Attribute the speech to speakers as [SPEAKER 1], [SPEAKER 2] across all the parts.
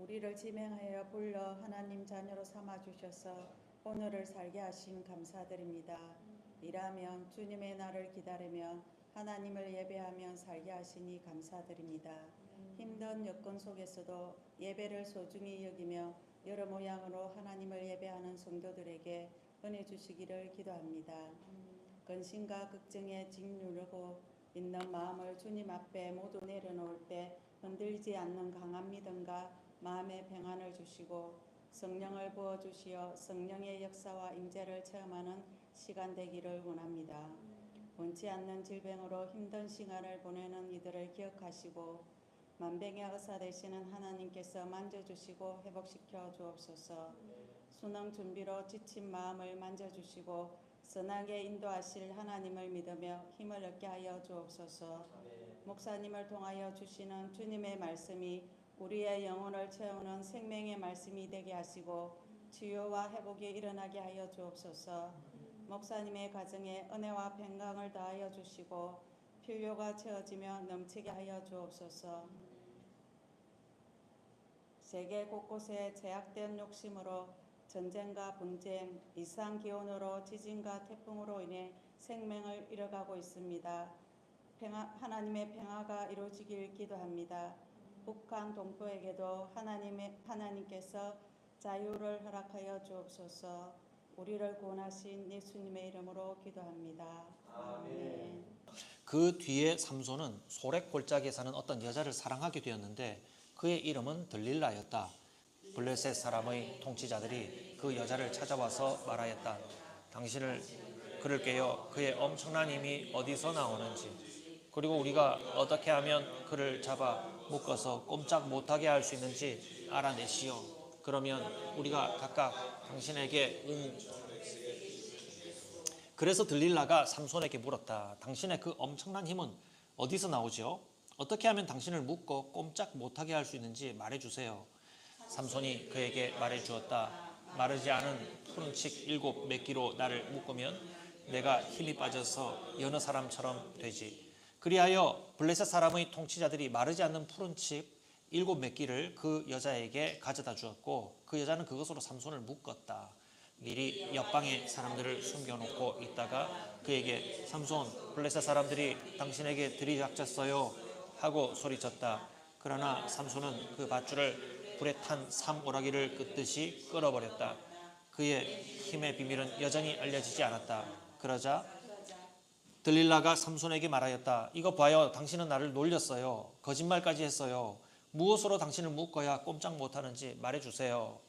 [SPEAKER 1] 우리를 지명하여 불러 하나님 자녀로 삼아주셔서 오늘을 살게 하심 감사드립니다. 일하면 주님의 날을 기다리며 하나님을 예배하며 살게 하시니 감사드립니다. 힘든 여건 속에서도 예배를 소중히 여기며 여러 모양으로 하나님을 예배하는 성도들에게 은혜 주시기를 기도합니다. 근심과 걱정에 짓누르고 있는 마음을 주님 앞에 모두 내려놓을 때 흔들리지 않는 강한 믿음과 마음의 평안을 주시고 성령을 부어주시어 성령의 역사와 임재를 체험하는 시간 되기를 원합니다. 원치 않는 질병으로 힘든 시간을 보내는 이들을 기억하시고 만병의 의사 되시는 하나님께서 만져주시고 회복시켜 주옵소서. 수능 준비로 지친 마음을 만져주시고 선하게 인도하실 하나님을 믿으며 힘을 얻게 하여 주옵소서. 목사님을 통하여 주시는 주님의 말씀이 우리의 영혼을 채우는 생명의 말씀이 되게 하시고 치유와 회복이 일어나게 하여 주옵소서. 목사님의 가정에 은혜와 평강을 더하여 주시고 필요가 채워지며 넘치게 하여 주옵소서. 세계 곳곳에 제약된 욕심으로 전쟁과 분쟁, 이상 기온으로 지진과 태풍으로 인해 생명을 잃어가고 있습니다. 하나님의 평화가 이루어지길 기도합니다. 북한 동포에게도 하나님께서 자유를 허락하여 주옵소서. 우리를 구원하신 예수님의 이름으로 기도합니다. 아멘.
[SPEAKER 2] 그 뒤에 삼손은 소렉 골짜기에 사는 어떤 여자를 사랑하게 되었는데 그의 이름은 들릴라였다. 블레셋 사람의 통치자들이 그 여자를 찾아와서 말하였다. 당신을 그를 깨어 그의 엄청난 힘이 어디서 나오는지, 그리고 우리가 어떻게 하면 그를 잡아 묶어서 꼼짝 못하게 할 수 있는지 알아내시오. 그러면 우리가 각각 당신에게 그래서 들릴라가 삼손에게 물었다. 당신의 그 엄청난 힘은 어디서 나오죠? 어떻게 하면 당신을 묶고 꼼짝 못하게 할 수 있는지 말해주세요. 삼손이 그에게 말해주었다. 마르지 않은 푸른 칡 7 매끼로 나를 묶으면 내가 힘이 빠져서 여느 사람처럼 되지. 그리하여 블레셋 사람의 통치자들이 마르지 않는 푸른 칡 7 매끼를 그 여자에게 가져다 주었고 그 여자는 그것으로 삼손을 묶었다. 미리 옆방에 사람들을 숨겨놓고 있다가 그에게 삼손, 블레셋 사람들이 당신에게 들이닥쳤어요 하고 소리쳤다. 그러나 삼손은 그 밧줄을 불에 탄 삼오라기를 끄듯이 끌어버렸다. 그의 힘의 비밀은 여전히 알려지지 않았다. 그러자 들릴라가 삼손에게 말하였다. 이거 봐요. 당신은 나를 놀렸어요. 거짓말까지 했어요. 무엇으로 당신을 묶어야 꼼짝 못하는지 말해주세요.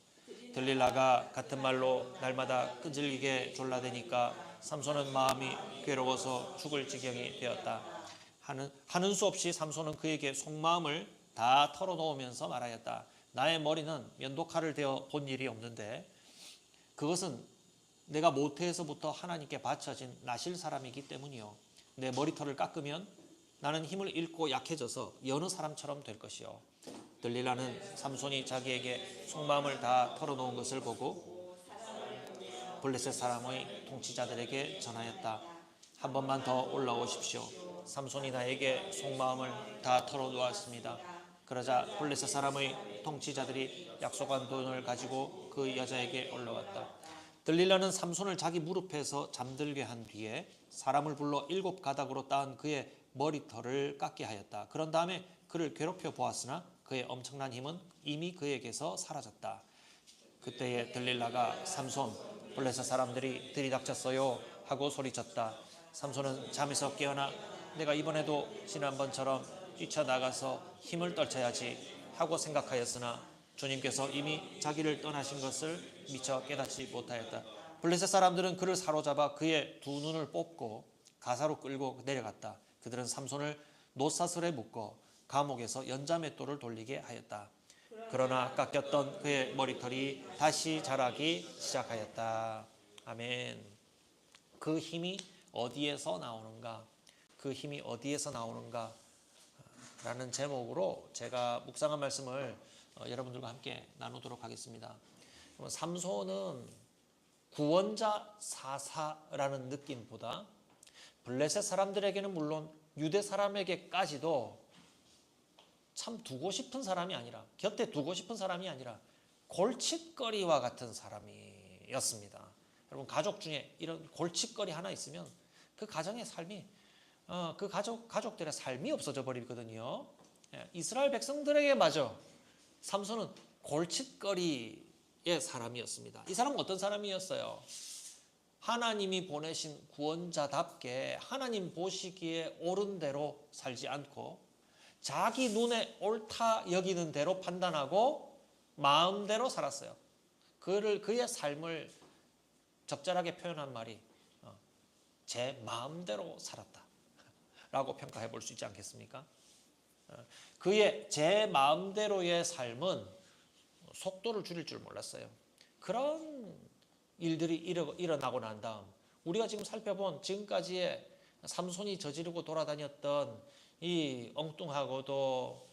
[SPEAKER 2] 들릴라가 같은 말로 날마다 끈질기게 졸라대니까 삼손은 마음이 괴로워서 죽을 지경이 되었다. 하는 수 없이 삼손은 그에게 속마음을 다 털어놓으면서 말하였다. 나의 머리는 면도칼을 대어 본 일이 없는데 그것은 내가 모태에서부터 하나님께 바쳐진 나실 사람이기 때문이요. 내 머리털을 깎으면 나는 힘을 잃고 약해져서 여느 사람처럼 될 것이요. 들릴라는 삼손이 자기에게 속마음을 다 털어놓은 것을 보고 블레셋 사람의 통치자들에게 전하였다. 한 번만 더 올라오십시오. 삼손이 나에게 속마음을 다 털어놓았습니다. 그러자 블레셋 사람의 통치자들이 약속한 돈을 가지고 그 여자에게 올라왔다. 들릴라는 삼손을 자기 무릎에서 잠들게 한 뒤에 사람을 불러 7 가닥으로 따은 그의 머리털을 깎게 하였다. 그런 다음에 그를 괴롭혀 보았으나 그의 엄청난 힘은 이미 그에게서 사라졌다. 그때에 들릴라가 삼손, 블레셋 사람들이 들이닥쳤어요 하고 소리쳤다. 삼손은 잠에서 깨어나 내가 이번에도 지난번처럼 뛰쳐나가서 힘을 떨쳐야지 하고 생각하였으나 주님께서 이미 자기를 떠나신 것을 미처 깨닫지 못하였다. 블레셋 사람들은 그를 사로잡아 그의 2 눈을 뽑고 가사로 끌고 내려갔다. 그들은 삼손을 노사슬에 묶어 감옥에서 연자맷돌을 돌리게 하였다. 그러나 깎였던 그의 머리털이 다시 자라기 시작하였다. 아멘. 그 힘이 어디에서 나오는가? 그 힘이 어디에서 나오는가? 라는 제목으로 제가 묵상한 말씀을 여러분들과 함께 나누도록 하겠습니다. 삼손은 구원자 사사라는 느낌보다 블레셋 사람들에게는 물론 유대 사람에게까지도 참 두고 싶은 사람이 아니라, 곁에 두고 싶은 사람이 아니라 골칫거리와 같은 사람이었습니다. 여러분, 가족 중에 이런 골칫거리 하나 있으면 그 가정의 삶이 그 가족들의 삶이 없어져 버리거든요. 이스라엘 백성들에게 마저 삼손은 골칫거리의 사람이었습니다. 이 사람은 어떤 사람이었어요? 하나님이 보내신 구원자답게 하나님 보시기에 옳은 대로 살지 않고 자기 눈에 옳다 여기는 대로 판단하고 마음대로 살았어요. 그의 삶을 적절하게 표현한 말이 제 마음대로 살았다 라고 평가해 볼 수 있지 않겠습니까? 그의 제 마음대로의 삶은 속도를 줄일 줄 몰랐어요. 그런 일들이 일어나고 난 다음 우리가 지금 살펴본 지금까지의 삼손이 저지르고 돌아다녔던 이 엉뚱하고도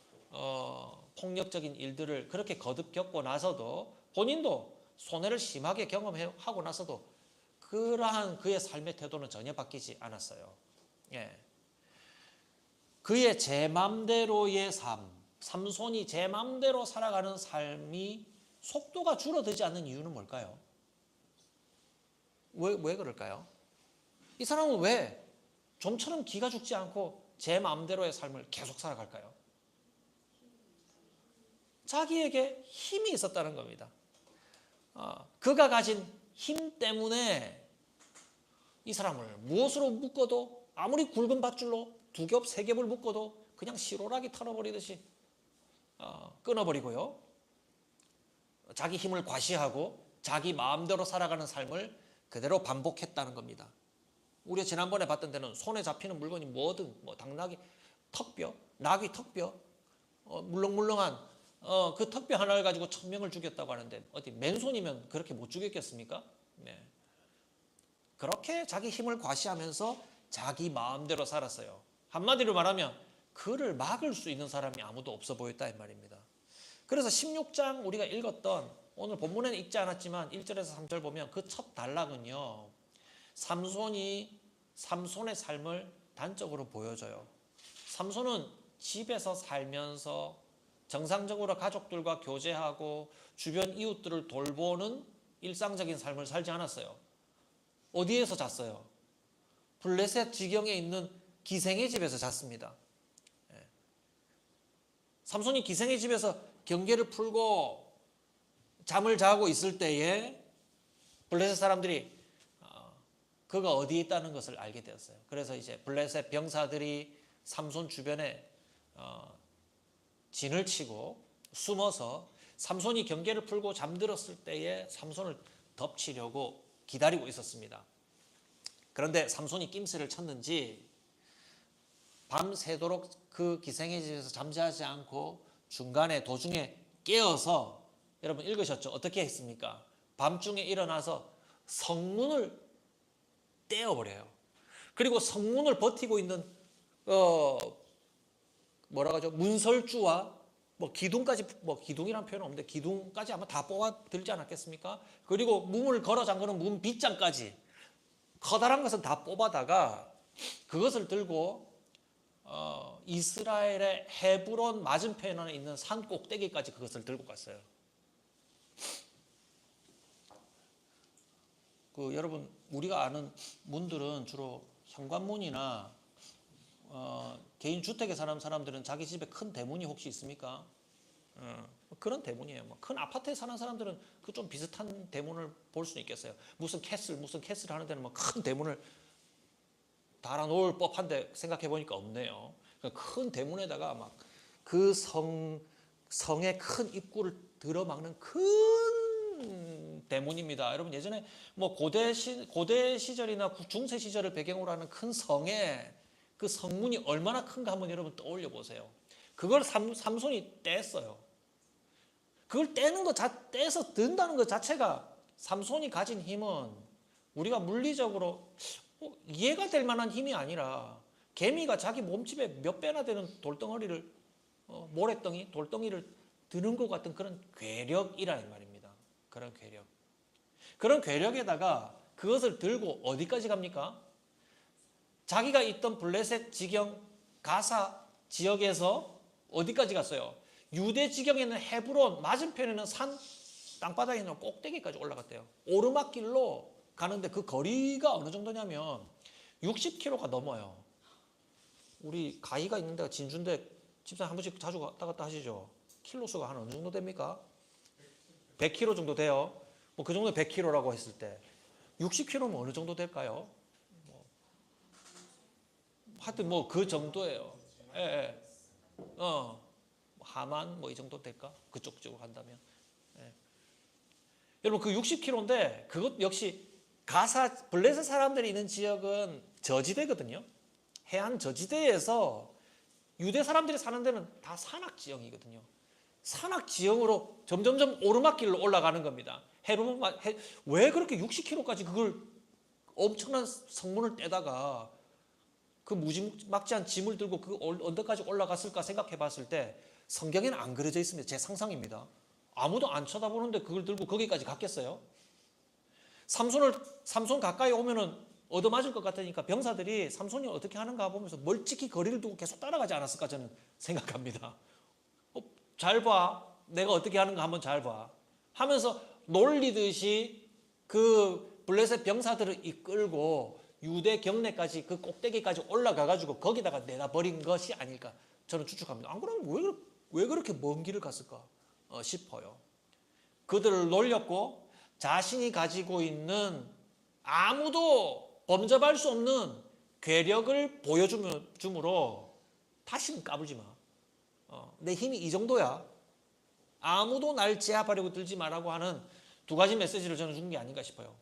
[SPEAKER 2] 폭력적인 일들을 그렇게 거듭 겪고 나서도 본인도 손해를 심하게 경험하고 나서도 그러한 그의 삶의 태도는 전혀 바뀌지 않았어요. 예. 그의 제 맘대로의 삶, 삼손이 제 맘대로 살아가는 삶이 속도가 줄어들지 않는 이유는 뭘까요? 왜 그럴까요? 이 사람은 왜 좀처럼 기가 죽지 않고 제 마음대로의 삶을 계속 살아갈까요? 자기에게 힘이 있었다는 겁니다. 그가 가진 힘 때문에 이 사람을 무엇으로 묶어도 아무리 굵은 밧줄로 두 겹, 세 겹을 묶어도 그냥 시로라기 털어버리듯이 끊어버리고요. 자기 힘을 과시하고 자기 마음대로 살아가는 삶을 그대로 반복했다는 겁니다. 우리가 지난번에 봤던 데는 손에 잡히는 물건이 뭐든 당나귀 턱뼈, 나귀 턱뼈, 물렁물렁한 그 턱뼈 하나를 가지고 1000명을 죽였다고 하는데 어디 맨손이면 그렇게 못 죽였겠습니까? 네. 그렇게 자기 힘을 과시하면서 자기 마음대로 살았어요. 한마디로 말하면 그를 막을 수 있는 사람이 아무도 없어 보였다 이 말입니다. 그래서 16장 우리가 읽었던 오늘 본문에는 읽지 않았지만 1절에서 3절 보면 그 첫 단락은요. 삼손의 삶을 단적으로 보여줘요. 삼손은 집에서 살면서 정상적으로 가족들과 교제하고 주변 이웃들을 돌보는 일상적인 삶을 살지 않았어요. 어디에서 잤어요? 블레셋 지경에 있는 기생의 집에서 잤습니다. 삼손이 기생의 집에서 경계를 풀고 잠을 자고 있을 때에 블레셋 사람들이 그가 어디에 있다는 것을 알게 되었어요. 그래서 이제 블레셋 병사들이 삼손 주변에 진을 치고 숨어서 삼손이 경계를 풀고 잠들었을 때에 삼손을 덮치려고 기다리고 있었습니다. 그런데 삼손이 낌새를 쳤는지 밤새도록 그 기생의 집에서 잠자지 않고 중간에 도중에 깨어서 여러분 읽으셨죠? 어떻게 했습니까? 밤중에 일어나서 성문을 떼어버려요. 그리고 성문을 버티고 있는 뭐라고 하죠? 문설주와 기둥까지 기둥이라는 표현은 없는데 기둥까지 아마 다 뽑아 들지 않았겠습니까? 그리고 문을 걸어 잠그는 문 빗장까지 커다란 것은 다 뽑아다가 그것을 들고 이스라엘의 헤브론 맞은편에 있는 산 꼭대기까지 그것을 들고 갔어요. 여러분 우리가 아는 문들은 주로 현관문이나 개인 주택에 사는 사람들은 자기 집에 큰 대문이 혹시 있습니까? 그런 대문이에요. 큰 아파트에 사는 사람들은 그 좀 비슷한 대문을 볼 수는 있겠어요. 무슨 캐슬 하는 데는 큰 대문을 달아놓을 법한데 생각해 보니까 없네요. 큰 대문에다가 그 성의 큰 입구를 들어막는 큰 대문입니다. 여러분 예전에 고대 시절이나 중세 시절을 배경으로 하는 큰 성에 그 성문이 얼마나 큰가 한번 여러분 떠올려 보세요. 그걸 삼손이 뗐어요. 그걸 떼서 든다는 것 자체가 삼손이 가진 힘은 우리가 물리적으로 이해가 될 만한 힘이 아니라 개미가 자기 몸집에 몇 배나 되는 돌덩어리를 돌덩이를 드는 것 같은 그런 괴력이라는 말입니다. 그런 괴력에다가 그것을 들고 어디까지 갑니까? 자기가 있던 블레셋 지경 가사 지역에서 어디까지 갔어요? 유대 지경에 있는 헤브론 맞은편에는 산 땅바닥에 있는 꼭대기까지 올라갔대요. 오르막길로 가는데 그 거리가 어느 정도냐면 60km가 넘어요. 우리 가희가 있는 데가 진주인데 집사님 한 번씩 자주 왔다 갔다 하시죠? 킬로수가 한 어느 정도 됩니까? 100km 정도 돼요. 뭐 그 정도 100km라고 했을 때 60km면 어느 정도 될까요? 하여튼 뭐 그 정도예요. 예, 예. 하만 뭐 이 정도 될까? 그쪽 쪽으로 간다면. 예. 여러분 그 60km인데 그것 역시 가사 블레셋 사람들이 있는 지역은 저지대거든요. 해안 저지대에서 유대 사람들이 사는 데는 다 산악 지형이거든요. 산악 지형으로 점점점 오르막길로 올라가는 겁니다. 왜 그렇게 60km까지 그걸 엄청난 성문을 떼다가 그 무지막지한 짐을 들고 그 언덕까지 올라갔을까 생각해 봤을 때 성경에는 안 그려져 있습니다. 제 상상입니다. 아무도 안 쳐다보는데 그걸 들고 거기까지 갔겠어요? 삼손 가까이 오면은 얻어맞을 것 같으니까 병사들이 삼손이 어떻게 하는가 보면서 멀찍이 거리를 두고 계속 따라가지 않았을까 저는 생각합니다. 잘 봐. 내가 어떻게 하는가 한번 잘 봐. 하면서 놀리듯이 그 블레셋 병사들을 이끌고 유대 경내까지 그 꼭대기까지 올라가가지고 거기다가 내다 버린 것이 아닐까 저는 추측합니다. 안 그러면 왜 그렇게 먼 길을 갔을까 싶어요. 그들을 놀렸고 자신이 가지고 있는 아무도 범접할 수 없는 괴력을 보여줌으로 다시는 까불지 마. 내 힘이 이 정도야. 아무도 날 제압하려고 들지 마라고 하는 두 가지 메시지를 저는 준 게 아닌가 싶어요.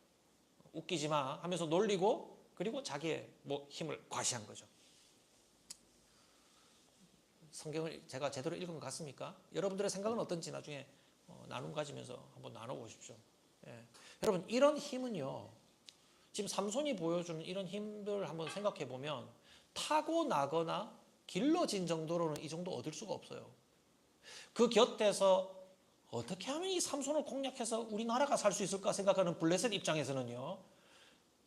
[SPEAKER 2] 웃기지 마 하면서 놀리고 그리고 자기의 힘을 과시한 거죠. 성경을 제가 제대로 읽은 것 같습니까? 여러분들의 생각은 어떤지 나중에 나눔 가지면서 한번 나눠보십시오. 예. 여러분 이런 힘은요. 지금 삼손이 보여주는 이런 힘들 한번 생각해 보면 타고나거나 길러진 정도로는 이 정도 얻을 수가 없어요. 그 곁에서 어떻게 하면 이 삼손을 공략해서 우리나라가 살 수 있을까 생각하는 블레셋 입장에서는요.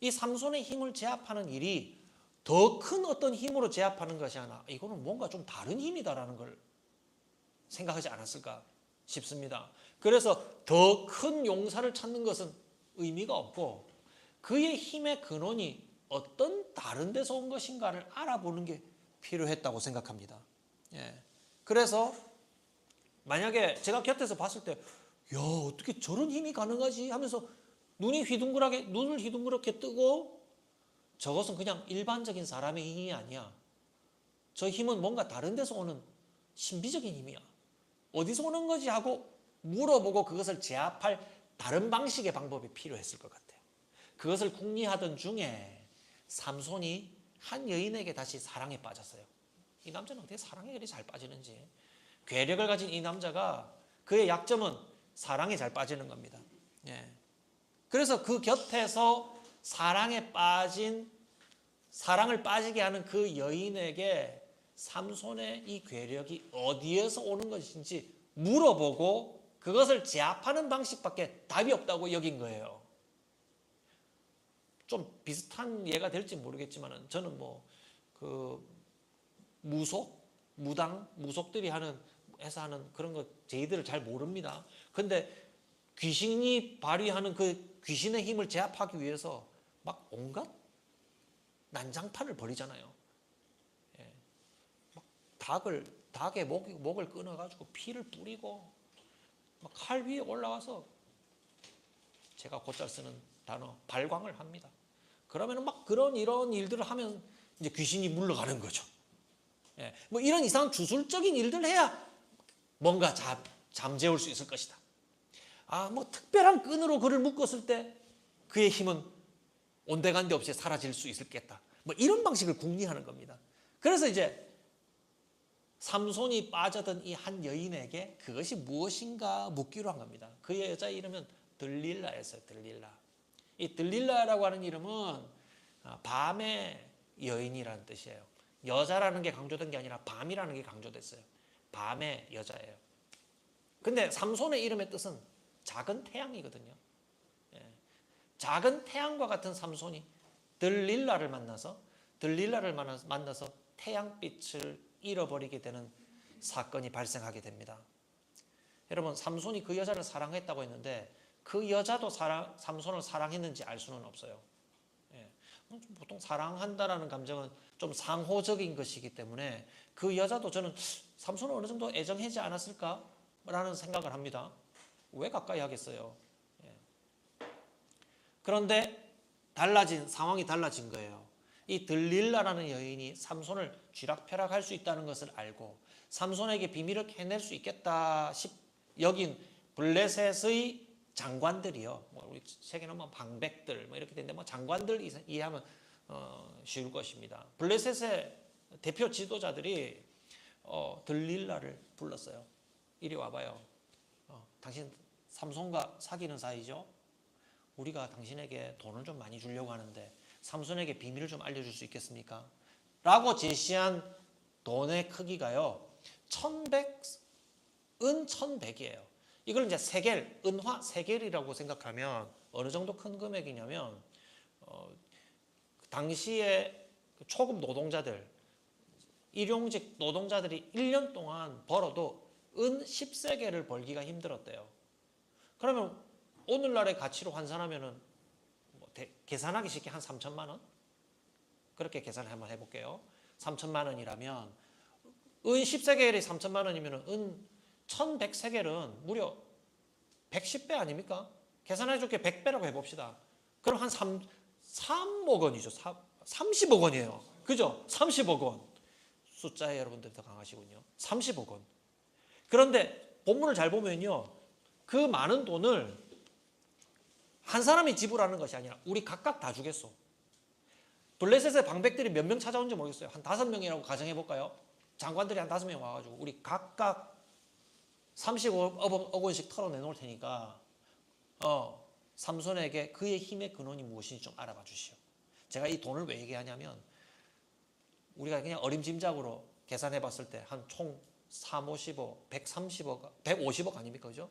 [SPEAKER 2] 이 삼손의 힘을 제압하는 일이 더 큰 어떤 힘으로 제압하는 것이 아니라 이거는 뭔가 좀 다른 힘이다라는 걸 생각하지 않았을까 싶습니다. 그래서 더 큰 용사를 찾는 것은 의미가 없고 그의 힘의 근원이 어떤 다른 데서 온 것인가를 알아보는 게 필요했다고 생각합니다. 예. 그래서 만약에 제가 곁에서 봤을 때 야, 어떻게 저런 힘이 가능하지 하면서 눈을 휘둥그렇게 뜨고 저것은 그냥 일반적인 사람의 힘이 아니야. 저 힘은 뭔가 다른 데서 오는 신비적인 힘이야. 어디서 오는 거지 하고 물어보고 그것을 제압할 다른 방식의 방법이 필요했을 것 같아요. 그것을 궁리하던 중에 삼손이 한 여인에게 다시 사랑에 빠졌어요. 이 남자는 어떻게 사랑에 그리 잘 빠지는지. 괴력을 가진 이 남자가 그의 약점은 사랑에 잘 빠지는 겁니다. 예. 그래서 그 곁에서 사랑을 빠지게 하는 그 여인에게 삼손의 이 괴력이 어디에서 오는 것인지 물어보고 그것을 제압하는 방식밖에 답이 없다고 여긴 거예요. 좀 비슷한 예가 될지 모르겠지만 저는 무속들이 해서 하는 그런 거 저희들을 잘 모릅니다. 근데 귀신이 발휘하는 그 귀신의 힘을 제압하기 위해서 막 온갖 난장판을 벌이잖아요. 예. 막 닭의 목을 끊어가지고 피를 뿌리고 막 칼 위에 올라와서 제가 곧잘 쓰는 단어 발광을 합니다. 그러면 막 이런 일들을 하면 이제 귀신이 물러가는 거죠. 예. 이런 이상 주술적인 일들 해야 뭔가 잠재울 수 있을 것이다. 특별한 끈으로 그를 묶었을 때 그의 힘은 온데간데 없이 사라질 수 있겠다. 이런 방식을 궁리하는 겁니다. 그래서 이제 삼손이 빠져든 이 한 여인에게 그것이 무엇인가 묻기로 한 겁니다. 그 여자 이름은 들릴라였어요. 들릴라. 이 들릴라라고 하는 이름은 밤의 여인이라는 뜻이에요. 여자라는 게 강조된 게 아니라 밤이라는 게 강조됐어요. 밤의 여자예요. 근데 삼손의 이름의 뜻은 작은 태양이거든요. 예. 작은 태양과 같은 삼손이 들릴라를 만나서 태양빛을 잃어버리게 되는 사건이 발생하게 됩니다. 여러분, 삼손이 그 여자를 사랑했다고 했는데 그 여자도 삼손을 사랑했는지 알 수는 없어요. 예. 보통 사랑한다라는 감정은 좀 상호적인 것이기 때문에 그 여자도 저는 삼손을 어느 정도 애정하지 않았을까라는 생각을 합니다. 왜 가까이 하겠어요? 예. 그런데 상황이 달라진 거예요. 이 들릴라라는 여인이 삼손을 쥐락펴락할 수 있다는 것을 알고 삼손에게 비밀을 캐낼 수 있겠다 여긴 블레셋의 장관들이요. 우리 책에는 방백들 이렇게 되는데 장관들 이해하면 쉬울 것입니다. 블레셋의 대표 지도자들이 들릴라를 불렀어요. 이리 와봐요. 당신 삼손과 사귀는 사이죠? 우리가 당신에게 돈을 좀 많이 주려고 하는데 삼손에게 비밀을 좀 알려줄 수 있겠습니까? 라고 제시한 돈의 크기가요 1100이에요. 이걸 이제 세겔, 은화 세겔이라고 생각하면 어느 정도 큰 금액이냐면 당시에 초급 노동자들, 일용직 노동자들이 1년 동안 벌어도 은 10세겔을 벌기가 힘들었대요. 그러면 오늘날의 가치로 환산하면은 계산하기 쉽게 한 3천만 원? 그렇게 계산을 한번 해볼게요. 3천만 원이라면 은 10세겔이 3천만 원이면 은 1100세겔은 무려 110배 아닙니까? 계산해줄게 100배라고 해봅시다. 그럼 한 3억 원이죠. 30억 원이에요. 그죠? 30억 원. 숫자에 여러분들이 더 강하시군요. 30억 원. 그런데 본문을 잘 보면요. 그 많은 돈을 한 사람이 지불하는 것이 아니라 우리 각각 다 주겠소. 블레셋의 방백들이 몇 명 찾아온지 모르겠어요. 한 5명이라고 가정해볼까요? 장관들이 한 5명 와가지고 우리 각각 30억 원씩 털어내놓을 테니까 삼손에게 그의 힘의 근원이 무엇인지 좀 알아봐 주시오. 제가 이 돈을 왜 얘기하냐면 우리가 그냥 어림짐작으로 계산해봤을 때 한 총 3, 50억, 130억, 150억 아닙니까? 그죠?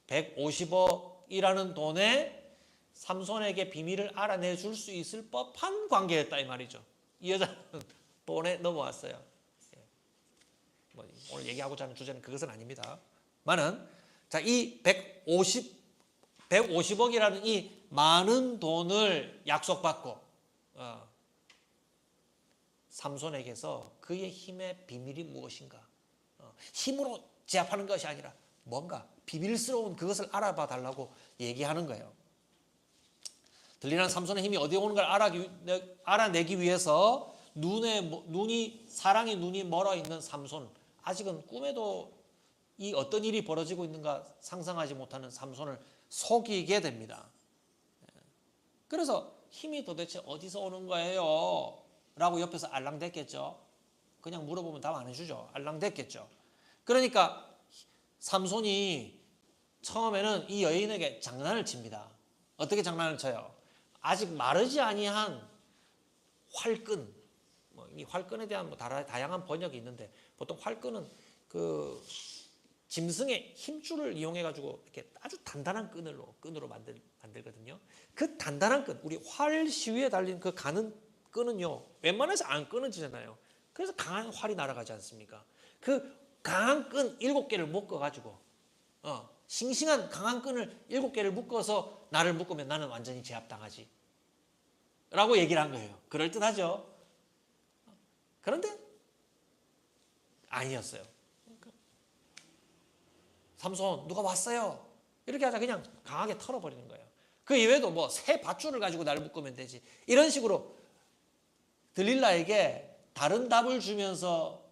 [SPEAKER 2] 150억이라는 돈에 삼손에게 비밀을 알아내줄 수 있을 법한 관계였다 이 말이죠. 이 여자는 돈에 넘어왔어요. 오늘 얘기하고자 하는 주제는 그것은 아닙니다. 많은 이 150억이라는 이 많은 돈을 약속받고 삼손에게서 그의 힘의 비밀이 무엇인가? 힘으로 제압하는 것이 아니라 뭔가 비밀스러운 그것을 알아봐 달라고 얘기하는 거예요. 들리는 삼손의 힘이 어디에 오는 걸 알아내기 위해서 사랑의 눈이 멀어 있는 삼손, 아직은 꿈에도 이 어떤 일이 벌어지고 있는가 상상하지 못하는 삼손을 속이게 됩니다. 그래서 힘이 도대체 어디서 오는 거예요? 라고 옆에서 알랑댔겠죠. 그냥 물어보면 답 안 해주죠. 알랑댔겠죠. 그러니까 삼손이 처음에는 이 여인에게 장난을 칩니다. 어떻게 장난을 쳐요? 아직 마르지 아니한 활끈, 이 활끈에 대한 다양한 번역이 있는데 보통 활끈은 그 짐승의 힘줄을 이용해 가지고 이렇게 아주 단단한 끈으로 만들거든요. 그 단단한 끈, 우리 활 시위에 달린 그 가는 끈은요, 웬만해서 안 끊어지잖아요. 그래서 강한 활이 날아가지 않습니까? 그 강한 끈 7개를 묶어 가지고 싱싱한 강한 끈을 7개를 묶어서 나를 묶으면 나는 완전히 제압당하지 라고 얘기를 한 거예요. 그럴듯하죠. 그런데 아니었어요. 삼손 누가 왔어요? 이렇게 하자 그냥 강하게 털어버리는 거예요. 그 이외에도 새 밧줄을 가지고 나를 묶으면 되지, 이런 식으로 들릴라에게 다른 답을 주면서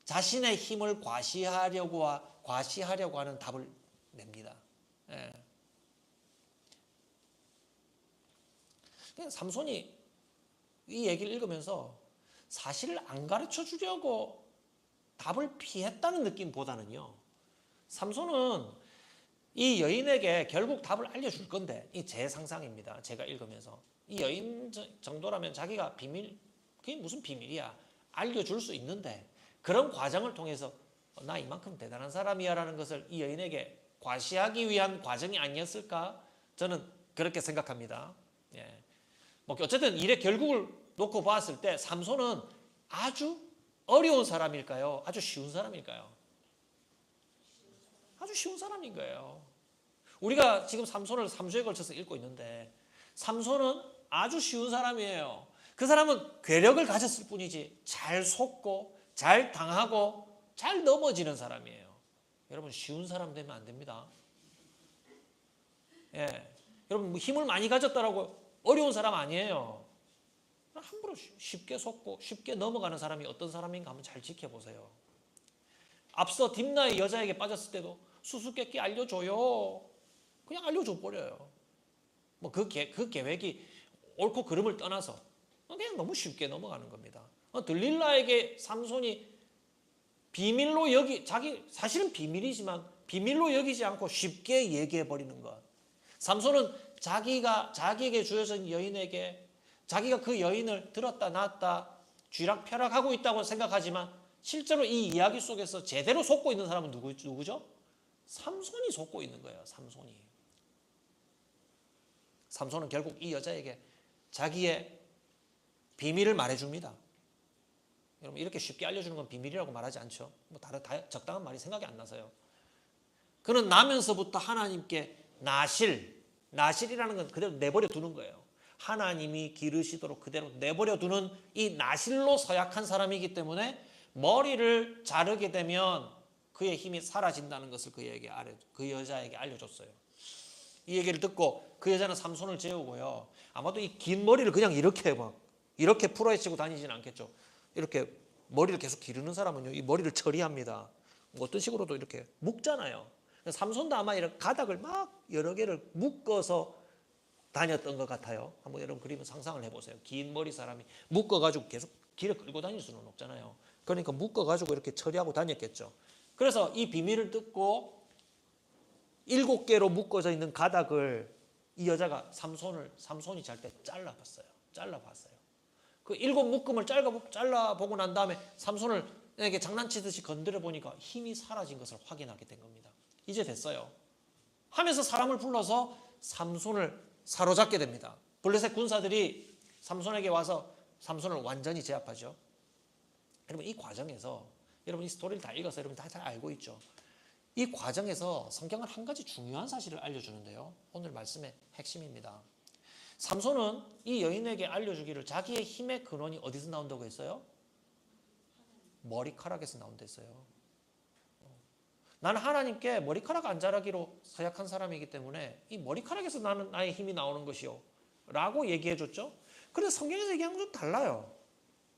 [SPEAKER 2] 자신의 힘을 과시하려고 하는 답을 냅니다. 예. 삼손이 이 얘기를 읽으면서 사실을 안 가르쳐 주려고 답을 피했다는 느낌보다는요, 삼손은 이 여인에게 결국 답을 알려줄 건데, 이 제 상상입니다. 제가 읽으면서 이 여인 정도라면 자기가 그게 무슨 비밀이야, 알려줄 수 있는데 그런 과정을 통해서 나 이만큼 대단한 사람이야 라는 것을 이 여인에게 과시하기 위한 과정이 아니었을까? 저는 그렇게 생각합니다. 예. 어쨌든 일의 결국을 놓고 봤을 때 삼손은 아주 어려운 사람일까요? 아주 쉬운 사람일까요? 아주 쉬운 사람인 거예요. 우리가 지금 삼손을 3주에 걸쳐서 읽고 있는데 삼손은 아주 쉬운 사람이에요. 그 사람은 괴력을 가졌을 뿐이지 잘 속고 잘 당하고 잘 넘어지는 사람이에요. 여러분 쉬운 사람 되면 안 됩니다. 예, 여러분 뭐 힘을 많이 가졌다라고 어려운 사람 아니에요. 함부로 쉽게 속고 쉽게 넘어가는 사람이 어떤 사람인가 한번 잘 지켜보세요. 앞서 딥나의 여자에게 빠졌을 때도 수수께끼 알려줘요. 그냥 알려줘 버려요. 뭐 그 계획이 옳고 그름을 떠나서 그냥 너무 쉽게 넘어가는 겁니다. 들릴라에게 삼손이 비밀로 자기 사실은 비밀이지만 비밀로 여기지 않고 쉽게 얘기해 버리는 것. 삼손은 자기에게 주어진 여인에게 자기가 그 여인을 들었다 놨다 쥐락펴락하고 있다고 생각하지만 실제로 이 이야기 속에서 제대로 속고 있는 사람은 누구죠? 삼손이 속고 있는 거예요. 삼손은 결국 이 여자에게 자기의 비밀을 말해줍니다. 여러분 이렇게 쉽게 알려주는 건 비밀이라고 말하지 않죠. 뭐 다른 적당한 말이 생각이 안 나서요. 그는 나면서부터 하나님께 나실이라는 건 그대로 내버려 두는 거예요. 하나님이 기르시도록 그대로 내버려 두는 이 나실로 서약한 사람이기 때문에 머리를 자르게 되면 그의 힘이 사라진다는 것을 그 여자에게 알려줬어요. 이 얘기를 듣고 그 여자는 삼손을 재우고요. 아마도 이 긴 머리를 그냥 이렇게 풀어헤치고 다니지는 않겠죠. 이렇게 머리를 계속 기르는 사람은요, 이 머리를 처리합니다. 뭐 어떤 식으로도 이렇게 묶잖아요. 삼손도 아마 이런 가닥을 막 여러 개를 묶어서 다녔던 것 같아요. 한번 여러분 그림을 상상을 해보세요. 긴 머리 사람이 묶어가지고 계속 길에 끌고 다닐 수는 없잖아요. 그러니까 묶어가지고 이렇게 처리하고 다녔겠죠. 그래서 이 비밀을 듣고 7개로 묶어져 있는 가닥을 이 여자가 삼손이 잘 때 잘라봤어요. 그 7 묶음을 잘라보고 난 다음에 삼손을 이렇게 장난치듯이 건드려 보니까 힘이 사라진 것을 확인하게 된 겁니다. 이제 됐어요. 하면서 사람을 불러서 삼손을 사로잡게 됩니다. 블레셋 군사들이 삼손에게 와서 삼손을 완전히 제압하죠. 여러분 이 과정에서 여러분 이 스토리를 다 읽어서 여러분 다 잘 알고 있죠. 이 과정에서 성경은 한 가지 중요한 사실을 알려주는데요. 오늘 말씀의 핵심입니다. 삼손은 이 여인에게 알려주기를 자기의 힘의 근원이 어디서 나온다고 했어요? 머리카락에서 나온다 했어요. 나는 하나님께 머리카락 안 자라기로 서약한 사람이기 때문에 이 머리카락에서 나의 힘이 나오는 것이요 라고 얘기해 줬죠. 그런데 성경에서 얘기하는 건 좀 달라요.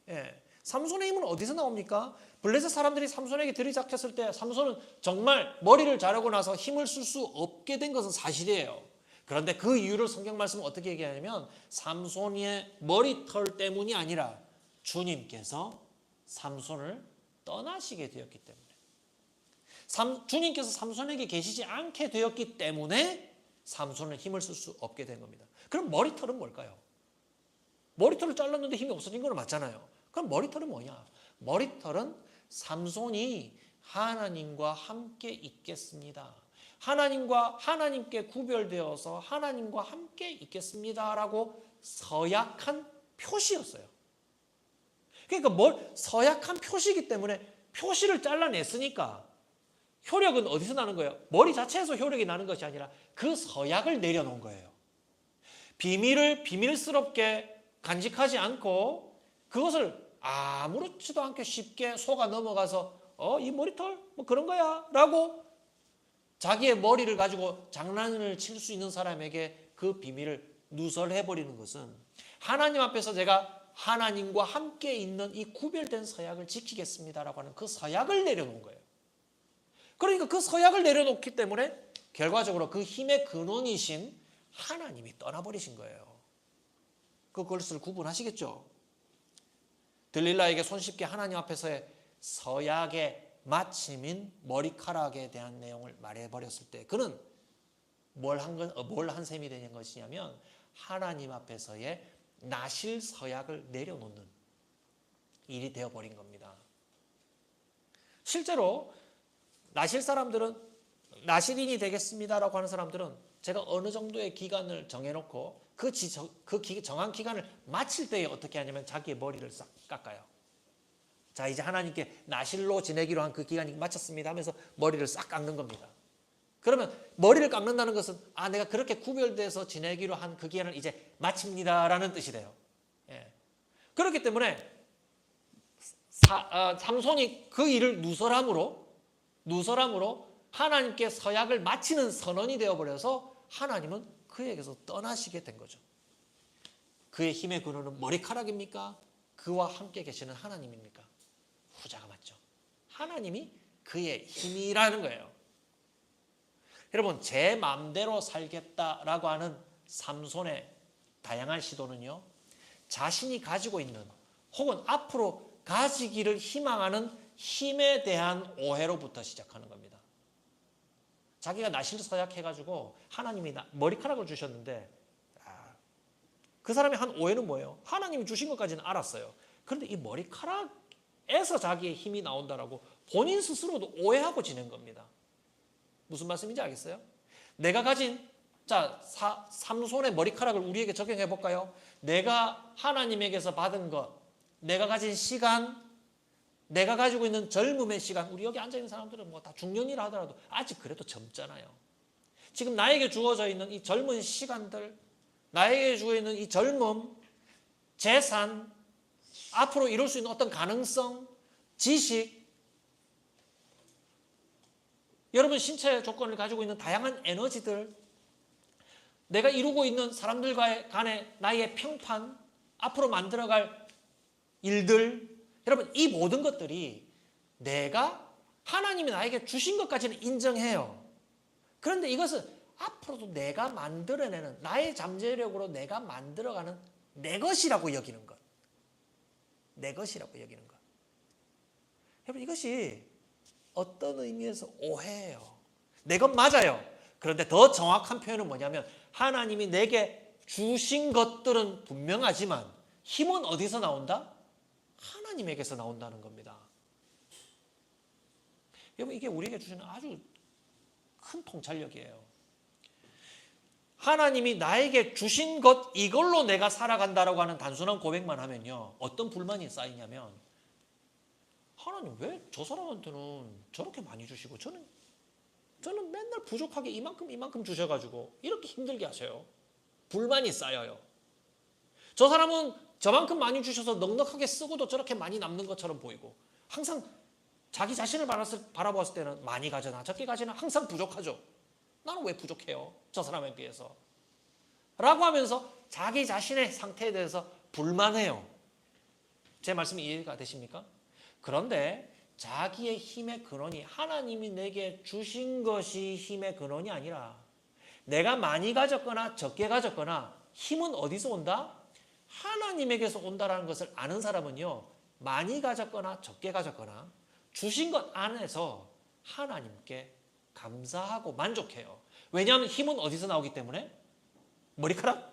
[SPEAKER 2] 예. 삼손의 힘은 어디서 나옵니까? 블레셋 사람들이 삼손에게 들이닥쳤을 때 삼손은 정말 머리를 자르고 나서 힘을 쓸 수 없게 된 것은 사실이에요. 그런데 그 이유를 성경 말씀은 어떻게 얘기하냐면 삼손의 머리털 때문이 아니라 주님께서 삼손을 떠나시게 되었기 때문에 주님께서 삼손에게 계시지 않게 되었기 때문에 삼손은 힘을 쓸 수 없게 된 겁니다. 그럼 머리털은 뭘까요? 머리털을 잘랐는데 힘이 없어진 건 맞잖아요. 그럼 머리털은 뭐냐? 머리털은 삼손이 하나님과 함께 있겠습니다. 하나님께 구별되어서 하나님과 함께 있겠습니다라고 서약한 표시였어요. 그러니까 서약한 표시이기 때문에 표시를 잘라냈으니까 효력은 어디서 나는 거예요? 머리 자체에서 효력이 나는 것이 아니라 그 서약을 내려놓은 거예요. 비밀을 비밀스럽게 간직하지 않고 그것을 아무렇지도 않게 쉽게 속아 넘어가서 이 머리털 뭐 그런 거야 라고 자기의 머리를 가지고 장난을 칠 수 있는 사람에게 그 비밀을 누설해버리는 것은 하나님 앞에서 제가 하나님과 함께 있는 이 구별된 서약을 지키겠습니다라고 하는 그 서약을 내려놓은 거예요. 그러니까 그 서약을 내려놓기 때문에 결과적으로 그 힘의 근원이신 하나님이 떠나버리신 거예요. 그것을 구분하시겠죠? 들릴라에게 손쉽게 하나님 앞에서의 서약의 마침인 머리카락에 대한 내용을 말해버렸을 때 그는 뭘 한 셈이 되는 것이냐면 하나님 앞에서의 나실 서약을 내려놓는 일이 되어버린 겁니다. 실제로 나실인이 되겠습니다라고 하는 사람들은 제가 어느 정도의 기간을 정해놓고 그 정한 기간을 마칠 때에 어떻게 하냐면 자기의 머리를 싹 깎아요. 자 이제 하나님께 나실로 지내기로 한 그 기간이 마쳤습니다 하면서 머리를 싹 깎는 겁니다. 그러면 머리를 깎는다는 것은 내가 그렇게 구별돼서 지내기로 한 그 기한을 이제 마칩니다라는 뜻이 돼요. 예. 그렇기 때문에 삼손이 그 일을 누설함으로 하나님께 서약을 마치는 선언이 되어버려서 하나님은 그에게서 떠나시게 된 거죠. 그의 힘의 근원은 머리카락입니까? 그와 함께 계시는 하나님입니까? 후자가 맞죠. 하나님이 그의 힘이라는 거예요. 여러분, 제 마음대로 살겠다라고 하는 삼손의 다양한 시도는요, 자신이 가지고 있는 혹은 앞으로 가지기를 희망하는 힘에 대한 오해로부터 시작하는 겁니다. 자기가 나실 서약해가지고 하나님이 머리카락을 주셨는데 그 사람의 한 오해는 뭐예요? 하나님이 주신 것까지는 알았어요. 그런데 이 머리카락에서 자기의 힘이 나온다라고 본인 스스로도 오해하고 지낸 겁니다. 무슨 말씀인지 알겠어요? 내가 가진 삼손의 머리카락을 우리에게 적용해 볼까요? 내가 하나님에게서 받은 것, 내가 가진 시간, 내가 가지고 있는 젊음의 시간, 우리 여기 앉아있는 사람들은 뭐 다 중년이라 하더라도 아직 그래도 젊잖아요. 지금 나에게 주어져 있는 이 젊은 시간들, 나에게 주어져 있는 이 젊음, 재산, 앞으로 이룰 수 있는 어떤 가능성, 지식, 여러분 신체 조건을 가지고 있는 다양한 에너지들, 내가 이루고 있는 사람들과의 간의 나의 평판, 앞으로 만들어갈 일들, 여러분 이 모든 것들이 내가 하나님이 나에게 주신 것까지는 인정해요. 그런데 이것은 앞으로도 내가 만들어내는 나의 잠재력으로 내가 만들어가는 내 것이라고 여기는 것. 내 것이라고 여기는 것. 여러분 이것이 어떤 의미에서 오해예요. 내 것 맞아요. 그런데 더 정확한 표현은 뭐냐면 하나님이 내게 주신 것들은 분명하지만 힘은 어디서 나온다? 하나님에게서 나온다는 겁니다. 여러분 이게 우리에게 주시는 아주 큰 통찰력이에요. 하나님이 나에게 주신 것 이걸로 내가 살아간다라고 하는 단순한 고백만 하면요, 어떤 불만이 쌓이냐면 하나님 왜 저 사람한테는 저렇게 많이 주시고 저는 맨날 부족하게 이만큼 주셔가지고 이렇게 힘들게 하세요. 불만이 쌓여요. 저 사람은 저만큼 많이 주셔서 넉넉하게 쓰고도 저렇게 많이 남는 것처럼 보이고 항상 자기 자신을 바라보았을 때는 많이 가져나 적게 가져나 항상 부족하죠. 나는 왜 부족해요? 저 사람에 비해서. 라고 하면서 자기 자신의 상태에 대해서 불만해요. 제 말씀이 이해가 되십니까? 그런데 자기의 힘의 근원이 하나님이 내게 주신 것이 힘의 근원이 아니라 내가 많이 가졌거나 적게 가졌거나 힘은 어디서 온다? 하나님에게서 온다라는 것을 아는 사람은요, 많이 가졌거나 적게 가졌거나 주신 것 안에서 하나님께 감사하고 만족해요. 왜냐하면 힘은 어디서 나오기 때문에? 머리카락?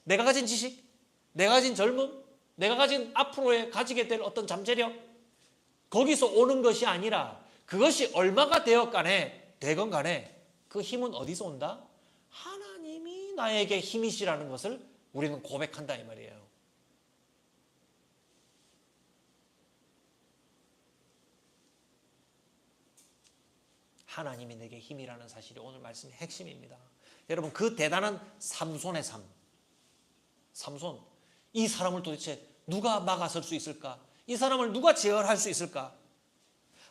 [SPEAKER 2] 내가 가진 지식? 내가 가진 젊음? 내가 가진 앞으로에 가지게 될 어떤 잠재력? 거기서 오는 것이 아니라 그것이 얼마가 되건 간에 그 힘은 어디서 온다? 하나님이 나에게 힘이시라는 것을 우리는 고백한다 이 말이에요. 하나님이 내게 힘이라는 사실이 오늘 말씀의 핵심입니다. 여러분 그 대단한 삼손의 삶, 삼손, 이 사람을 도대체 누가 막아설 수 있을까? 이 사람을 누가 제어할 수 있을까?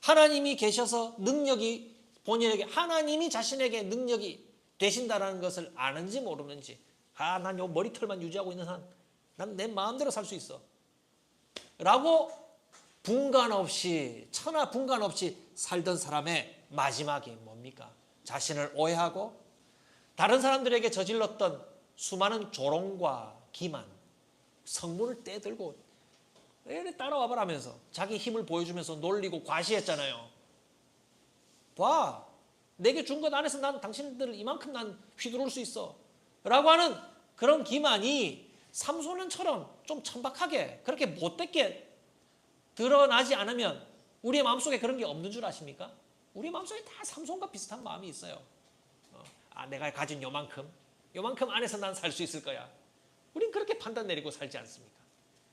[SPEAKER 2] 하나님이 계셔서 능력이 본인에게, 하나님이 자신에게 능력이 되신다는 것을 아는지 모르는지, 난 요 머리털만 유지하고 있는 한 난 내 마음대로 살 수 있어 라고 분간 없이, 천하 분간 없이 살던 사람의 마지막이 뭡니까? 자신을 오해하고 다른 사람들에게 저질렀던 수많은 조롱과 기만, 성문을 떼들고 왜 따라와 보라면서 자기 힘을 보여주면서 놀리고 과시했잖아요. 봐, 내게 준 것 안에서 난 당신들을 이만큼 난 휘두를 수 있어 라고 하는 그런 기만이 삼손처럼 좀 천박하게 그렇게 못되게 드러나지 않으면 우리의 마음속에 그런 게 없는 줄 아십니까? 우리 마음속에 다 삼손과 비슷한 마음이 있어요. 내가 가진 요만큼 안에서 난 살 수 있을 거야. 우린 그렇게 판단 내리고 살지 않습니까?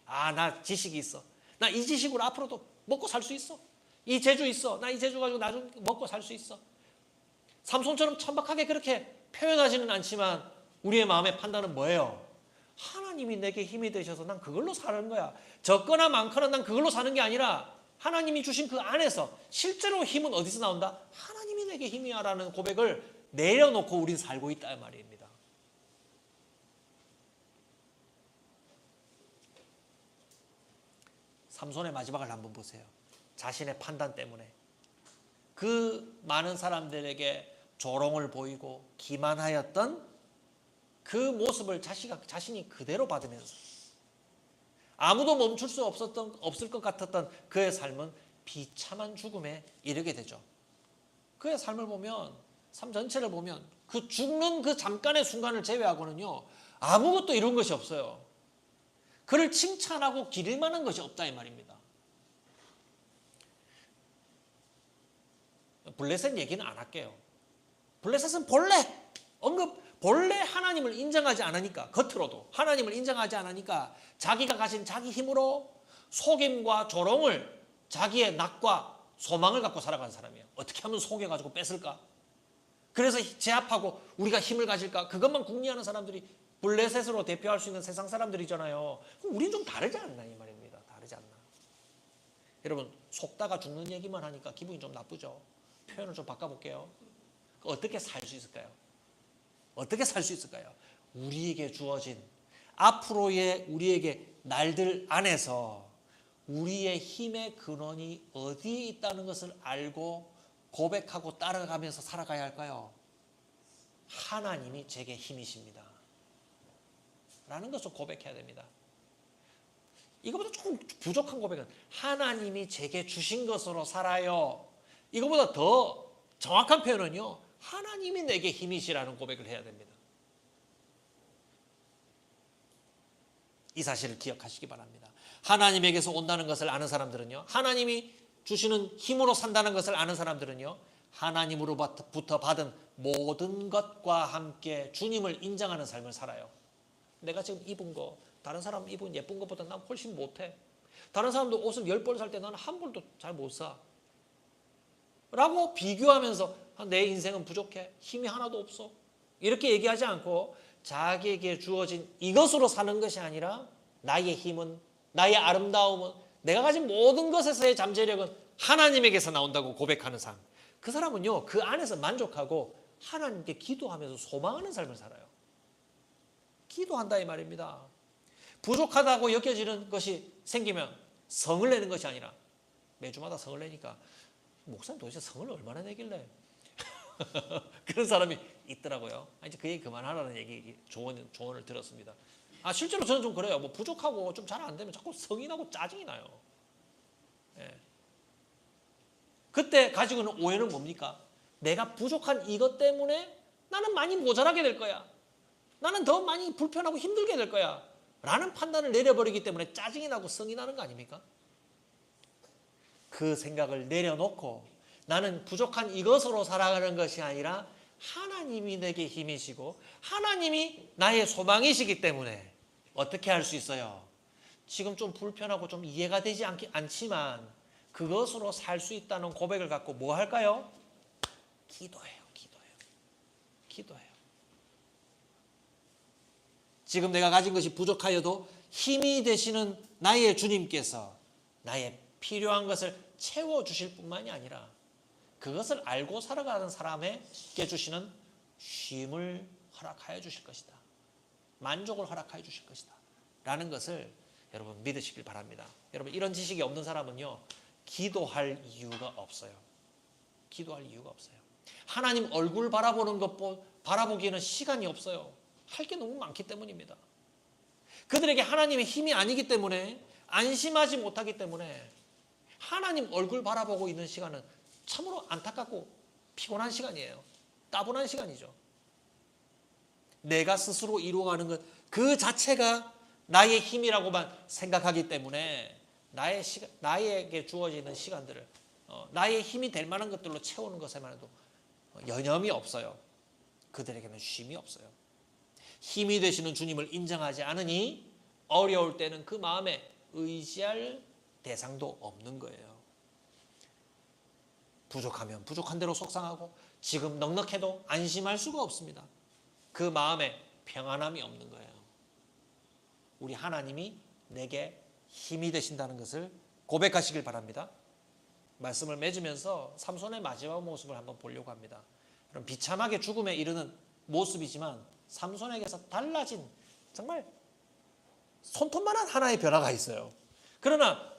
[SPEAKER 2] 나 지식이 있어. 나 이 지식으로 앞으로도 먹고 살 수 있어. 이 재주 있어. 나 이 재주 가지고 나중에 먹고 살 수 있어. 삼손처럼 천박하게 그렇게 표현하지는 않지만 우리의 마음의 판단은 뭐예요? 하나님이 내게 힘이 되셔서 난 그걸로 사는 거야. 적거나 많거나 난 그걸로 사는 게 아니라 하나님이 주신 그 안에서 실제로 힘은 어디서 나온다? 하나님이 내게 힘이야 라는 고백을 내려놓고 우린 살고 있다 말입니다. 삼손의 마지막을 한번 보세요. 자신의 판단 때문에 그 많은 사람들에게 조롱을 보이고 기만하였던 그 모습을 자신이 그대로 받으면서 아무도 멈출 수 없을 것 같았던 그의 삶은 비참한 죽음에 이르게 되죠. 그의 삶을 보면, 삶 전체를 보면 그 죽는 그 잠깐의 순간을 제외하고는요 아무것도 이룬 것이 없어요. 그를 칭찬하고 기릴 만한 것이 없다 이 말입니다. 블레셋 얘기는 안 할게요. 블레셋은 본래 하나님을 인정하지 않으니까, 겉으로도 하나님을 인정하지 않으니까 자기가 가진 자기 힘으로 속임과 조롱을, 자기의 낙과 소망을 갖고 살아가는 사람이에요. 어떻게 하면 속여가지고 뺏을까? 그래서 제압하고 우리가 힘을 가질까? 그것만 궁리하는 사람들이 블레셋으로 대표할 수 있는 세상 사람들이잖아요. 그럼 우리는 좀 다르지 않나 이 말입니다. 다르지 않나. 여러분 속다가 죽는 얘기만 하니까 기분이 좀 나쁘죠. 표현을 좀 바꿔볼게요. 어떻게 살 수 있을까요? 어떻게 살 수 있을까요? 우리에게 주어진 앞으로의 우리에게 날들 안에서 우리의 힘의 근원이 어디에 있다는 것을 알고 고백하고 따라가면서 살아가야 할까요? 하나님이 제게 힘이십니다 라는 것을 고백해야 됩니다. 이거보다 조금 부족한 고백은 하나님이 제게 주신 것으로 살아요. 이거보다 더 정확한 표현은요, 하나님이 내게 힘이시라는 고백을 해야 됩니다. 이 사실을 기억하시기 바랍니다. 하나님에게서 온다는 것을 아는 사람들은요, 하나님이 주시는 힘으로 산다는 것을 아는 사람들은요, 하나님으로부터 받은 모든 것과 함께 주님을 인정하는 삶을 살아요. 내가 지금 입은 거 다른 사람 입은 예쁜 것보다 난 훨씬 못해. 다른 사람도 옷을 10벌 살 때 나는 한 벌도 잘 못 사. 라고 비교하면서 내 인생은 부족해. 힘이 하나도 없어. 이렇게 얘기하지 않고 자기에게 주어진 이것으로 사는 것이 아니라 나의 힘은, 나의 아름다움은, 내가 가진 모든 것에서의 잠재력은 하나님에게서 나온다고 고백하는 삶. 그 사람은요, 그 안에서 만족하고 하나님께 기도하면서 소망하는 삶을 살아요. 기도한다 이 말입니다. 부족하다고 여겨지는 것이 생기면 성을 내는 것이 아니라 매주마다 성을 내니까 목사님 도대체 성을 얼마나 내길래 그런 사람이 있더라고요. 이제 그 얘기 그만하라는 얘기 조언을 들었습니다. 실제로 저는 좀 그래요. 뭐 부족하고 좀 잘 안 되면 자꾸 성이 나고 짜증이 나요. 예. 그때 가지고 있는 오해는 뭡니까? 내가 부족한 이것 때문에 나는 많이 모자라게 될 거야. 나는 더 많이 불편하고 힘들게 될 거야. 라는 판단을 내려버리기 때문에 짜증이 나고 성이 나는 거 아닙니까? 그 생각을 내려놓고 나는 부족한 이것으로 살아가는 것이 아니라 하나님이 내게 힘이시고 하나님이 나의 소망이시기 때문에 어떻게 할 수 있어요? 지금 좀 불편하고 좀 이해가 되지 않지만 그것으로 살 수 있다는 고백을 갖고 뭐 할까요? 기도해요. 지금 내가 가진 것이 부족하여도 힘이 되시는 나의 주님께서 나의 필요한 것을 채워주실 뿐만이 아니라 그것을 알고 살아가는 사람에게 주시는 쉼을 허락하여 주실 것이다. 만족을 허락하여 주실 것이다. 라는 것을 여러분 믿으시길 바랍니다. 여러분 이런 지식이 없는 사람은요, 기도할 이유가 없어요. 기도할 이유가 없어요. 하나님 얼굴 바라보기에는 시간이 없어요. 할 게 너무 많기 때문입니다. 그들에게 하나님의 힘이 아니기 때문에 안심하지 못하기 때문에 하나님 얼굴 바라보고 있는 시간은 참으로 안타깝고 피곤한 시간이에요. 따분한 시간이죠. 내가 스스로 이루어가는 것 그 자체가 나의 힘이라고만 생각하기 때문에 나에게 주어지는 시간들을 나의 힘이 될 만한 것들로 채우는 것에만 해도 여념이 없어요. 그들에게는 쉼이 없어요. 힘이 되시는 주님을 인정하지 않으니 어려울 때는 그 마음에 의지할 대상도 없는 거예요. 부족하면 부족한 대로 속상하고 지금 넉넉해도 안심할 수가 없습니다. 그 마음에 평안함이 없는 거예요. 우리 하나님이 내게 힘이 되신다는 것을 고백하시길 바랍니다. 말씀을 맺으면서 삼손의 마지막 모습을 한번 보려고 합니다. 그럼 비참하게 죽음에 이르는 모습이지만 삼손에게서 달라진 정말 손톱만한 하나의 변화가 있어요. 그러나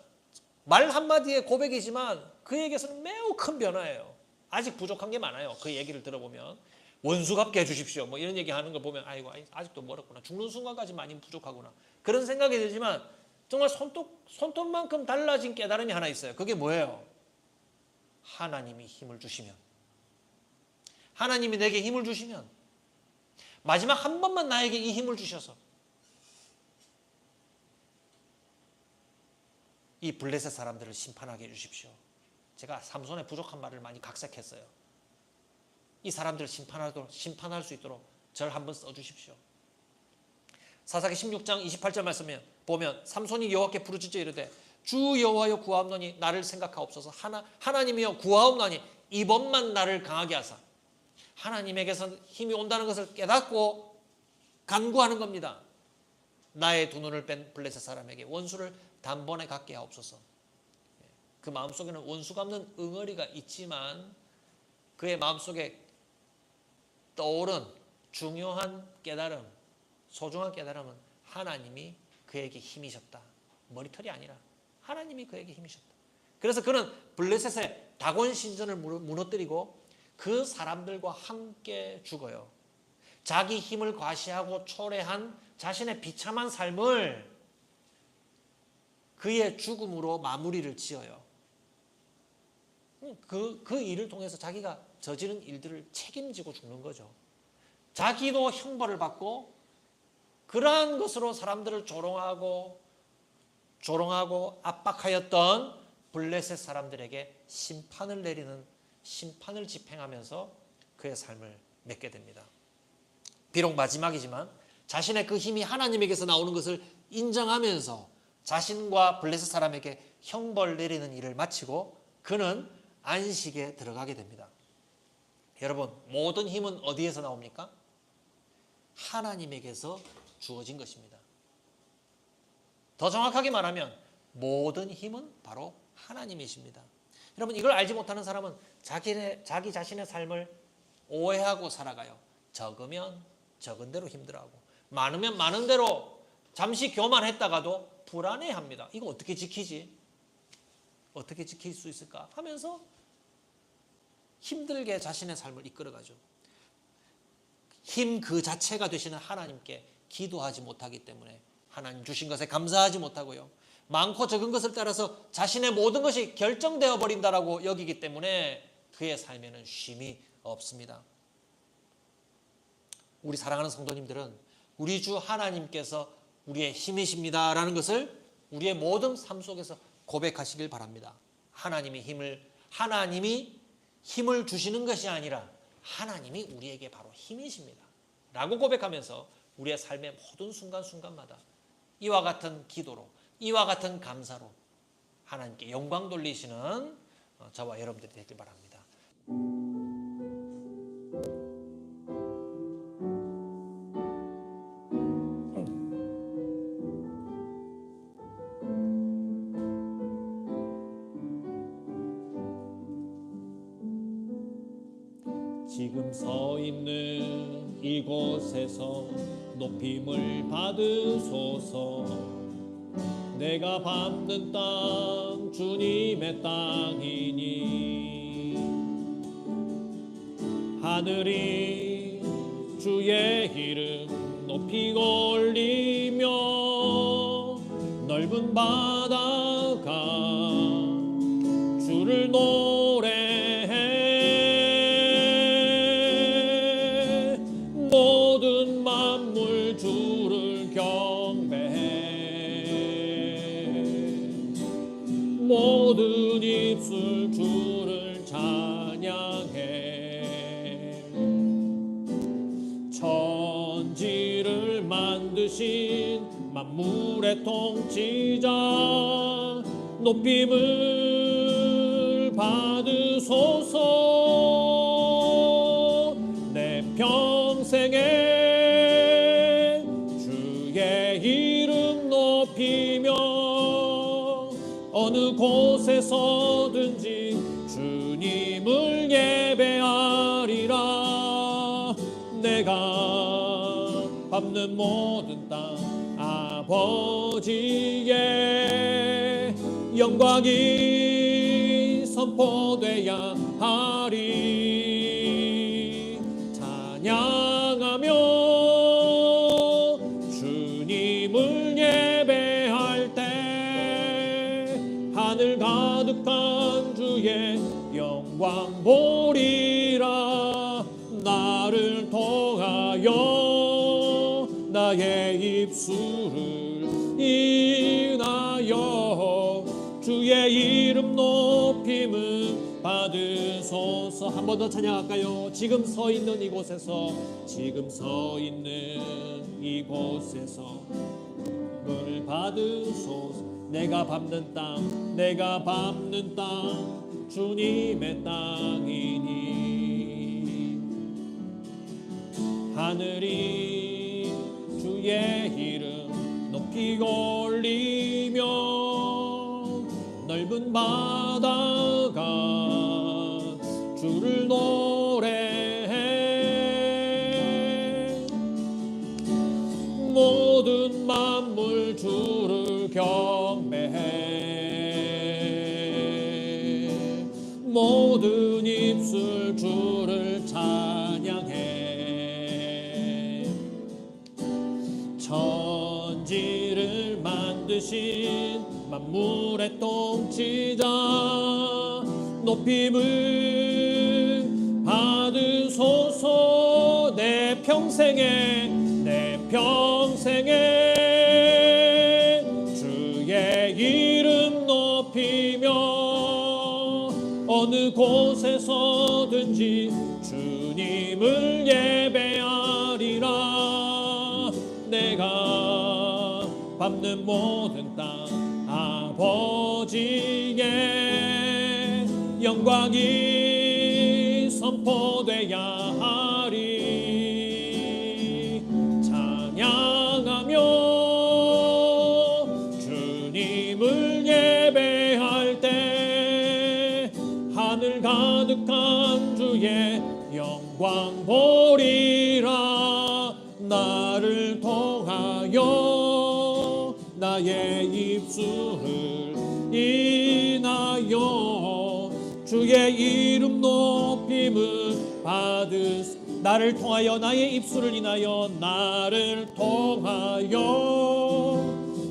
[SPEAKER 2] 말 한마디의 고백이지만 그에게서는 매우 큰 변화예요. 아직 부족한 게 많아요. 그 얘기를 들어보면 원수 갚게 해주십시오 뭐 이런 얘기하는 걸 보면 아이고 아직도 멀었구나, 죽는 순간까지 많이 부족하구나 그런 생각이 들지만 정말 손톱만큼 달라진 깨달음이 하나 있어요. 그게 뭐예요? 하나님이 힘을 주시면, 하나님이 내게 힘을 주시면, 마지막 한 번만 나에게 이 힘을 주셔서 이 블레셋 사람들을 심판하게 해주십시오. 제가 삼손의 부족한 말을 많이 각색했어요. 이 사람들을 심판할 수 있도록 저를 한번 써주십시오. 사사기 16장 28절 말씀에 보면 삼손이 여호와께 부르짖어 이르되 주 여호와여 구하옵나니 나를 생각하옵소서. 하나님이여 구하옵나니 이번만 나를 강하게 하사. 하나님에게서 힘이 온다는 것을 깨닫고 간구하는 겁니다. 나의 두 눈을 뺀 블레셋 사람에게 원수를 단번에 갖게 하옵소서. 그 마음속에는 원수 갚는 응어리가 있지만 그의 마음속에 떠오른 중요한 깨달음, 소중한 깨달음은 하나님이 그에게 힘이셨다. 머리털이 아니라 하나님이 그에게 힘이셨다. 그래서 그는 블레셋의 다곤 신전을 무너뜨리고 그 사람들과 함께 죽어요. 자기 힘을 과시하고 초래한 자신의 비참한 삶을 그의 죽음으로 마무리를 지어요. 그 일을 통해서 자기가 저지른 일들을 책임지고 죽는 거죠. 자기도 형벌을 받고 그러한 것으로 사람들을 조롱하고 압박하였던 블레셋 사람들에게 심판을 내리는, 심판을 집행하면서 그의 삶을 맺게 됩니다. 비록 마지막이지만 자신의 그 힘이 하나님에게서 나오는 것을 인정하면서 자신과 블레셋 사람에게 형벌 내리는 일을 마치고 그는 안식에 들어가게 됩니다. 여러분, 모든 힘은 어디에서 나옵니까? 하나님에게서 주어진 것입니다. 더 정확하게 말하면 모든 힘은 바로 하나님이십니다. 여러분, 이걸 알지 못하는 사람은 자기 자신의 삶을 오해하고 살아가요. 적으면 적은 대로 힘들어하고 많으면 많은 대로 잠시 교만했다가도 불안해합니다. 이거 어떻게 지키지? 어떻게 지킬 수 있을까? 하면서 힘들게 자신의 삶을 이끌어가죠. 힘 그 자체가 되시는 하나님께 기도하지 못하기 때문에 하나님 주신 것에 감사하지 못하고요. 많고 적은 것을 따라서 자신의 모든 것이 결정되어 버린다라고 여기기 때문에 그의 삶에는 쉼이 없습니다. 우리 사랑하는 성도님들은 우리 주 하나님께서 우리의 힘이십니다라는 것을 우리의 모든 삶 속에서 고백하시길 바랍니다. 하나님이 힘을 주시는 것이 아니라 하나님이 우리에게 바로 힘이십니다 라고 고백하면서 우리의 삶의 모든 순간순간마다 이와 같은 기도로, 이와 같은 감사로 하나님께 영광 돌리시는 저와 여러분들이 되길 바랍니다.
[SPEAKER 3] 지금 서 있는 이곳에서 높임을 받으소서. 내가 밟는 땅 주님의 땅이니 하늘이 주의 이름 높이 올리며 넓은 바다가 주를 노래해 모든 만물 주를 경배해 모든 입술 주를 찬양해 천지를 만드신 만물의 통치자 높임을 받으소서. 곳에서든지 주님을 예배하리라. 내가 밟는 모든 땅 아버지의 영광이 선포되야 하리. 찬양하며 주님을 예배할 때 하늘 가득한 주의 영광 보리라. 나를 통하여 나의 입술을 인하여 주의 이름 높임을 받으소서. 한 번 더 찬양할까요? 지금 서 있는 이곳에서, 지금 서 있는 이곳에서 을 받으소서. 내가 밟는 땅, 내가 밟는 땅 주님의 땅이니 하늘이 주의 이름 높이 올리며 넓은 바다가 주를 노래해. 모든 만물 주를 경배해. 모든 입술 주를 찬양해. 천지를 만드신 만물의 통치자 높임을 받으소서. 내 평생에 주의 이름 높이며 어느 곳에서든지 주님을 예배하리라. 내가 밟는 모든 땅 아버지의 영광이 선포되야 하리. 찬양하며 주님을 예배할 때 하늘 가득한 주의 영광 보리라. 나를 통하여 나의 입술을 인하여 주의 이름 높임을 받으소. 나를 통하여 나의 입술을 인하여 나를 통하여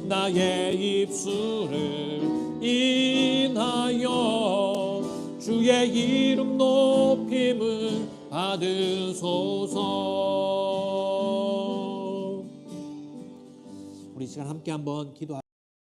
[SPEAKER 3] 나의 입술을 인하여 주의 이름 높임을 받으소서. 우리 시간 함께 한번 기도하겠습니다.